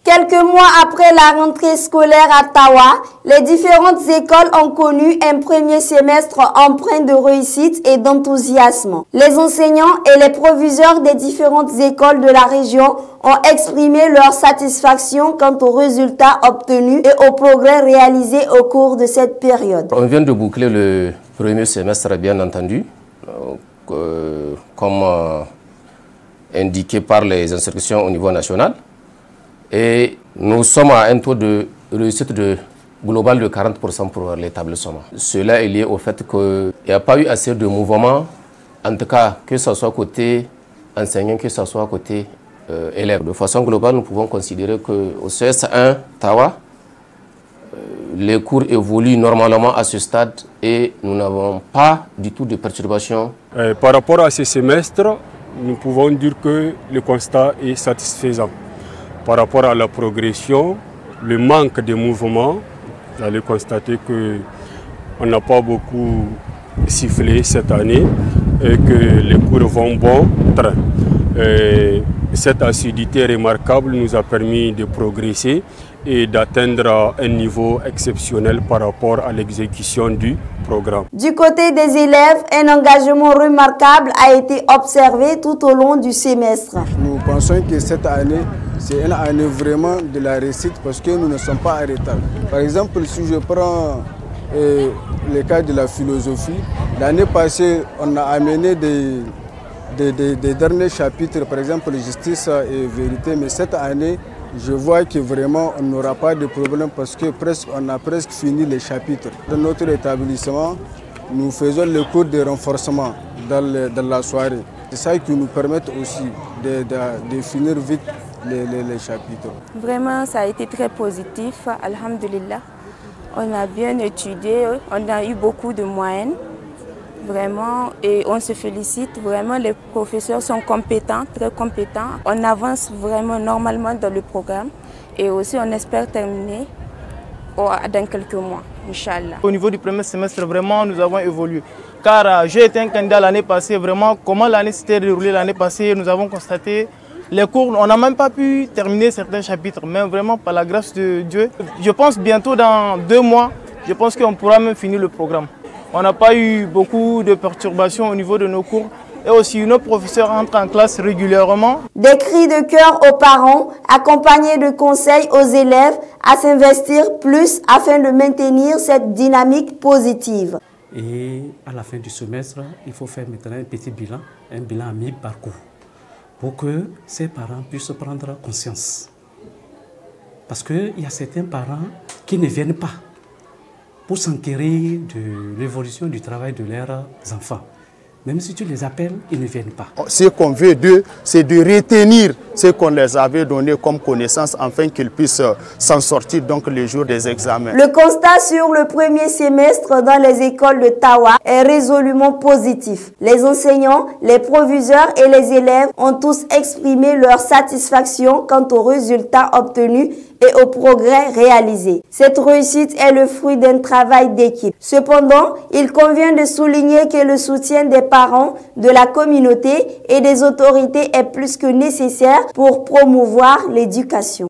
Quelques mois après la rentrée scolaire à Tawa, les différentes écoles ont connu un premier semestre empreint de réussite et d'enthousiasme. Les enseignants et les proviseurs des différentes écoles de la région ont exprimé leur satisfaction quant aux résultats obtenus et aux progrès réalisés au cours de cette période. On vient de boucler le premier semestre, bien entendu, comme indiqué par les instructions au niveau national. Et nous sommes à un taux de réussite global de 40% pour l'établissement. Cela est lié au fait qu'il n'y a pas eu assez de mouvement, en tout cas que ce soit côté enseignant, que ce soit côté élève. De façon globale, nous pouvons considérer qu'au CS1 Tawa, les cours évoluent normalement à ce stade et nous n'avons pas du tout de perturbations. Par rapport à ce semestre, nous pouvons dire que le constat est satisfaisant. Par rapport à la progression, le manque de mouvement, vous allez constater qu'on n'a pas beaucoup sifflé cette année et que les cours vont bon train. Cette assiduité remarquable nous a permis de progresser et d'atteindre un niveau exceptionnel par rapport à l'exécution du programme. Du côté des élèves, un engagement remarquable a été observé tout au long du semestre. Nous pensons que cette année, c'est une année vraiment de la réussite parce que nous ne sommes pas en retard. Par exemple, si je prends le cas de la philosophie, l'année passée, on a amené des derniers chapitres, par exemple justice et vérité, mais cette année, je vois que vraiment on n'aura pas de problème parce que on a presque fini les chapitres. Dans notre établissement, nous faisons le cours de renforcement dans la soirée. C'est ça qui nous permet aussi de finir vite les chapitres. Vraiment, ça a été très positif, alhamdulillah. On a bien étudié, on a eu beaucoup de moyennes. Vraiment, et on se félicite, vraiment les professeurs sont compétents, très compétents. On avance vraiment normalement dans le programme et aussi on espère terminer dans quelques mois, Inch'Allah. Au niveau du premier semestre, vraiment nous avons évolué. Car j'ai été un candidat l'année passée, vraiment comment l'année s'était déroulée l'année passée, nous avons constaté les cours, on n'a même pas pu terminer certains chapitres, mais vraiment par la grâce de Dieu. Je pense bientôt dans 2 mois, je pense qu'on pourra même finir le programme. On n'a pas eu beaucoup de perturbations au niveau de nos cours et aussi nos professeurs entrent en classe régulièrement. Des cris de cœur aux parents, accompagnés de conseils aux élèves à s'investir plus afin de maintenir cette dynamique positive. Et à la fin du semestre, il faut faire maintenant un petit bilan, un bilan à mi-parcours, pour que ces parents puissent prendre conscience. Parce qu'il y a certains parents qui ne viennent pas pour s'enquérir de l'évolution du travail de leurs enfants. Même si tu les appelles, ils ne viennent pas. Ce qu'on veut d'eux, c'est de retenir ce qu'on les avait donné comme connaissance afin qu'ils puissent s'en sortir donc le jour des examens. Le constat sur le premier semestre dans les écoles de Tawa est résolument positif. Les enseignants, les proviseurs et les élèves ont tous exprimé leur satisfaction quant aux résultats obtenus et aux progrès réalisés. Cette réussite est le fruit d'un travail d'équipe. Cependant, il convient de souligner que le soutien des parents, de la communauté et des autorités est plus que nécessaire pour promouvoir l'éducation.